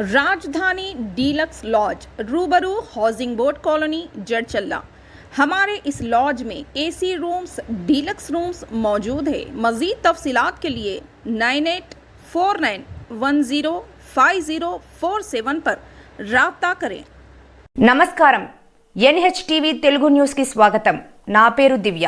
राजधानी deluxe laws रूबरू housing board colony Jadcherla. हमारे इस लॉज में एसी रूम्स डीलक्स रूम्स मौजूद है। मज़ीद तफसीलात के लिए 9849105047 पर राब्ता करें। నమస్కారం NHTV తెలుగు న్యూస్ కి స్వాగతం। నా పేరు దివ్య।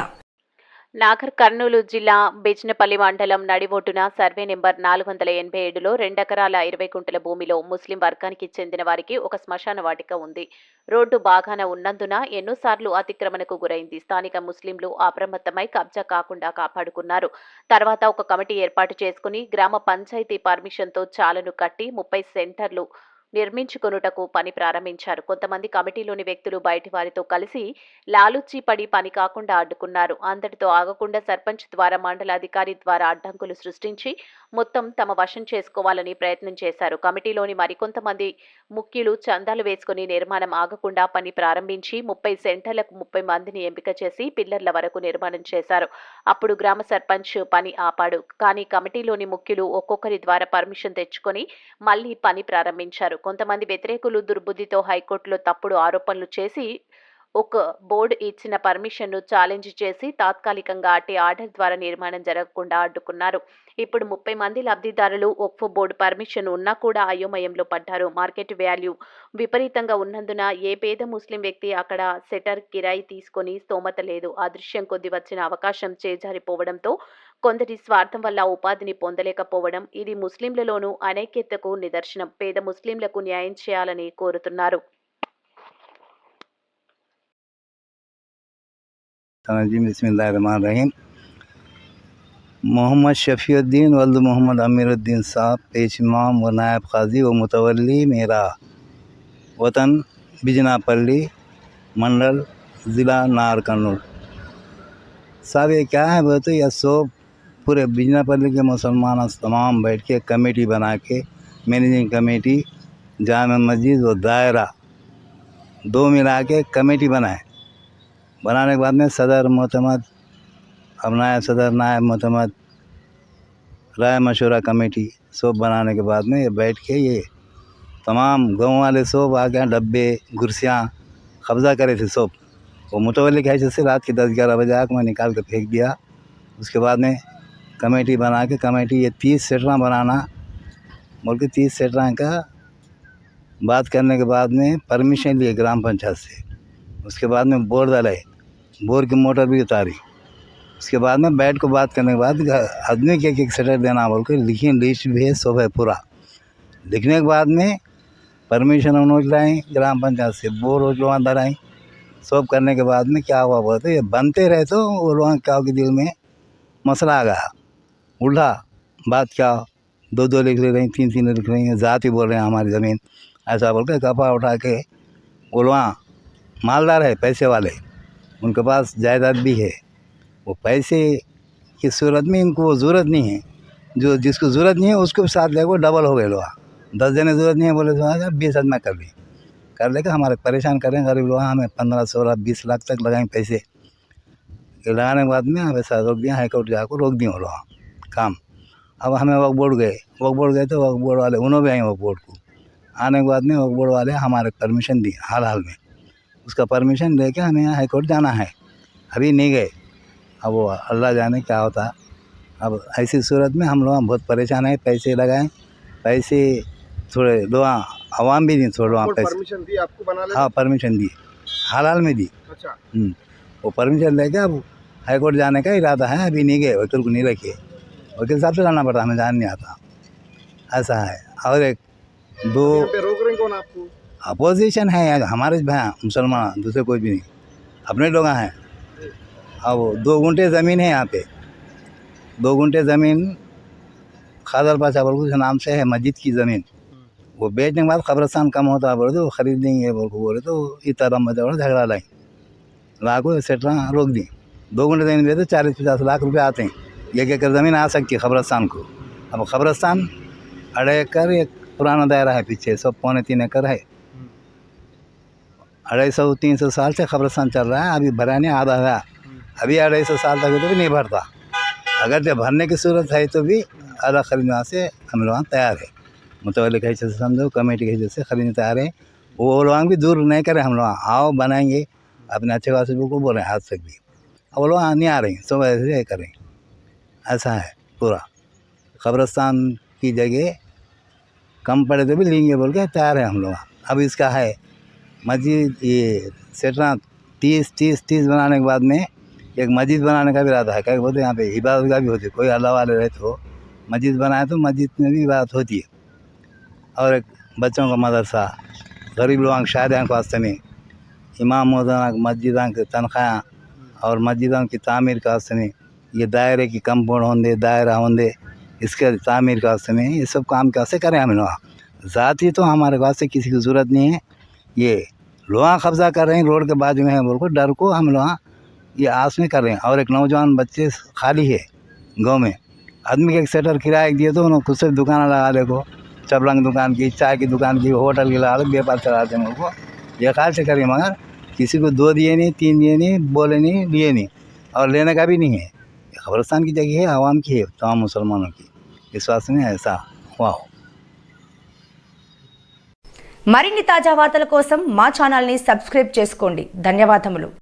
నాగర్ కర్నూలు జిల్లా బెజ్నపల్లి మండలం నడిబొడ్డున సర్వే నెంబర్ 487లో 2 ఎకరాల 20 గుంటల భూమిలో ముస్లిం వర్గానికి చెందిన వారికి ఒక శ్మశాన వాటిక ఉంది. రోడ్డు బాగాన ఉన్నందున ఎన్నోసార్లు అతిక్రమణకు గురైంది. స్థానిక ముస్లింలు అప్రమత్తమై కబ్జా కాకుండా కాపాడుకున్నారు. తర్వాత ఒక కమిటీ ఏర్పాటు చేసుకుని గ్రామ పంచాయతీ పర్మిషన్తో చాలను కట్టి 30 సెంటర్లు నిర్మించుకొనుటకు పని ప్రారంభించారు. కొంతమంది కమిటీలోని వ్యక్తులు బయటి వారితో కలిసి లాలూచీ పడి పని కాకుండా అడ్డుకున్నారు. అంతటితో ఆగకుండా సర్పంచ్ ద్వారా మండలాధికారి ద్వారా అడ్డంకులు సృష్టించి మొత్తం తమ వశం చేసుకోవాలని ప్రయత్నం చేశారు. కమిటీలోని మరికొంతమంది ముఖ్యులు చందాలు వేసుకుని నిర్మాణం ఆగకుండా పని ప్రారంభించి 30 సెంటర్లకు 30 మందిని ఎంపిక చేసి పిల్లర్ల వరకు నిర్మాణం చేశారు. అప్పుడు గ్రామ సర్పంచ్ పని ఆపాడు. కానీ కమిటీలోని ముఖ్యులు ఒక్కొక్కరి ద్వారా పర్మిషన్ తెచ్చుకొని మళ్లీ పని ప్రారంభించారు. కొంతమంది వ్యతిరేకులు దుర్బుద్ధితో హైకోర్టులో తప్పుడు ఆరోపణలు చేసి ఒక బోర్డు ఇచ్చిన పర్మిషన్ను ఛాలెంజ్ చేసి తాత్కాలికంగా అట్టి ఆర్డర్ ద్వారా నిర్మాణం జరగకుండా అడ్డుకున్నారు. ఇప్పుడు 30 మంది లబ్ధిదారులు ఒక్ఫ్ బోర్డు పర్మిషన్ ఉన్నా కూడా అయోమయంలో పడ్డారు. మార్కెట్ వాల్యూ విపరీతంగా ఉన్నందున ఏ పేద ముస్లిం వ్యక్తి అక్కడ సెటర్ కిరాయి తీసుకొని స్తోమత లేదు. అదృశ్యం కొద్ది వచ్చిన అవకాశం చేజారిపోవడంతో కొందరి స్వార్థం వల్ల ఉపాధిని పొందలేకపోవడం ఇది ముస్లింలలోనూ అనైక్యతకు నిదర్శనం. పేద ముస్లింలకు న్యాయం చేయాలని కోరుతున్నారు. बिस्मिल्लाहिर्रहमानिर्रहीम। मोहम्मद शफीउद्दीन वल्द मोहम्मद अमीरुद्दीन साहब पेश इमाम व नायब काजी व मुतवल्ली मेरा वतन बिजनापल्ली मंडल ज़िला नार कन्नूर। साहब ये क्या है वो तो यह सब पूरे बिजनापल्ली के मुसलमान तमाम बैठ के कमेटी बना के मैनेजिंग कमेटी जामा मस्जिद व दायरा दो मिला के कमेटी बनाने के बाद में सदर मोतमद अब नायब सदर नायब मोतमद राय मशवरा कमेटी सब बनाने के बाद में ये बैठ के ये तमाम गाँव वाले सब आ गए डब्बे कुर्सियाँ कब्ज़ा करे थे सब। वो मुतवल्ली की हैसियत से रात के 10-11 बजे आकर मैं निकाल के फेंक दिया। उसके बाद में कमेटी बना के कमेटी ये 30 सेटरा बनाना बोल के 30 सेटरा का बात करने के बाद में परमिशन लिए ग्राम पंचायत से। उसके बाद में बोर डाले, बोर की मोटर भी उतारी। उसके बाद में बैठ को बात करने के बाद आदमी के एक सेटर देना बोल के लिखी लिस्ट भी है सब है पूरा। लिखने के बाद में परमिशन उन्होंने लाई ग्राम पंचायत से, बोर लोग अंदर आई। सब करने के बाद में क्या हुआ बोलते ये बनते रहे तो वो लोग क्या के दिल में मसला आ गया उल्टा बात क्या 2-2 लिख ले रही 3-3 लिख रही हैं ज़ात ही बोल रहे हैं हमारी ज़मीन ऐसा बोल के कपा उठा के वो लोग मालदार है पैसे वाले उनके पास जायदाद भी है। वो पैसे की सूरत में इनको ज़रूरत नहीं है, जो जिसको ज़रूरत नहीं है उसको साथ लेकर डबल हो गए लोग। 10 जने ज़रूरत नहीं है बोले तो 20 आदमी कर लेकर हमारे परेशान करें गरीब लोग। हमें 15-16-20 लाख तक लगाएंगे पैसे। लगाने के बाद में हमें ऐसा रोक दिया हाईकोर्ट जाकर रोक दिए वो लोग काम। अब हमें वक्फ बोर्ड गए तो वक्फ बोर्ड वाले उन्होंने भी आए वक्फ बोर्ड को। आने के बाद में वक्फ बोर्ड वाले हमारे परमिशन दी हाल में। उसका परमिशन लेके हमें यहाँ हाईकोर्ट जाना है, अभी नहीं गए। अब वो अल्लाह जाने क्या होता। अब ऐसी सूरत में हम लोग बहुत परेशान हैं। पैसे लगाएं पैसे थोड़े लोग आवाम भी नहीं थोड़ा वहाँ पैसे परमिशन दी आपको बनाने? हाँ परमिशन दी हाल में दी। अच्छा वो परमिशन लेके अब हाईकोर्ट जाने का इरादा है, अभी नहीं गए। वकील को नहीं रखे, वकील साहब से लाना पड़ता, हमें जान नहीं आता ऐसा है। और एक दो पे रोक रहे कौन आपको? अपोजिशन है यार हमारे भाई मुसलमान, दूसरे कोई भी नहीं, अपने लोग हैं। अब 2 गुंठे ज़मीन है यहाँ पे, 2 गुंठे ज़मीन खादर पाशा बोल के नाम से है मस्जिद की ज़मीन। वो बेचने के बाद कब्रस्तान कम होता बोले तो ख़रीद देंगे बोल को बोले तो इतना मजा झगड़ा लाई लाखों सेटरा रोक दी। 2 गुंठे ज़मीन बेचते 40-50 लाख रुपये आते हैं। 1 एकड़ ज़मीन आ सकती है कब्रस्तान को। अब कब्रस्तान 2.5 एकड़ एक पुराना दायरा है पीछे, सब 2.25-3 एकड़ है। 250-300 साल से कब्रस्तान चल रहा है, अभी भरा नहीं आधा है। अभी 250 साल तक तो भी नहीं भरता। अगर जब भरने की सूरत है तो भी आधा खरीदने से हम लोग तैयार है। मुतवल्ली के हैसियत से समझो, कमेटी की हैसियत से खरीदने तैयार हैं। वो लोग भी दूर नहीं करें, हम लोग आओ बनाएंगे अपने अच्छे खासे बिल्कुल बोल रहे हैं आज तक भी। अब वो लोग नहीं आ रही, सुबह ऐसे करें, ऐसा है पूरा। कब्रस्तान की जगह कम पड़े तो भी लेंगे बोल के तैयार है हम लोग। अब इसका है मस्जिद, ये सेटना 30 बनाने के बाद में एक मस्जिद बनाने का भी इरादा है। क्या बोलते हैं यहाँ पे इबादत का भी होती है, कोई अल्लाह वाले रहे तो मस्जिद बनाए तो मस्जिद में भी इबादत होती है। और एक बच्चों का मदरसा, गरीब लोगों शायद के वास्ते में इमाम मौलाना मस्जिदों की तनख्वाह और मस्जिदों की तामीर के वास्ते में ये दायरे की कंपाउंड होंदे, दायरा होंदे, इसके तामीर के वास्ते में ये सब काम कैसे करें हम लोग। ज़ाती तो हमारे वास्ते किसी की ज़रूरत नहीं है। ये लोहा कब्जा कर रहे हैं, रोड के बाजू में है बोल को डर को हम लोग ये आस में कर रहे हैं। और एक नौजवान बच्चे खाली है गांव में, आदमी के एक सेटर किराए दिए तो उन्होंने खुद से दुकान लगा ले को, चपलंग दुकान की, चाय की दुकान की, होटल की लगा व्यापार चलाते हैं उनको। ये ख्याल से करिए, मगर किसी को 2 दिए नहीं, 3 दिए नहीं, बोले नहीं, लिए नहीं और लेने का भी नहीं है। कब्रिस्तान की जगह है, आवाम की है, तमाम मुसलमानों की। इस वास्ते में ऐसा हुआ हो। మరిన్ని తాజా వార్తల కోసం మా ఛానల్ని సబ్స్క్రైబ్ చేసుకోండి. ధన్యవాదములు.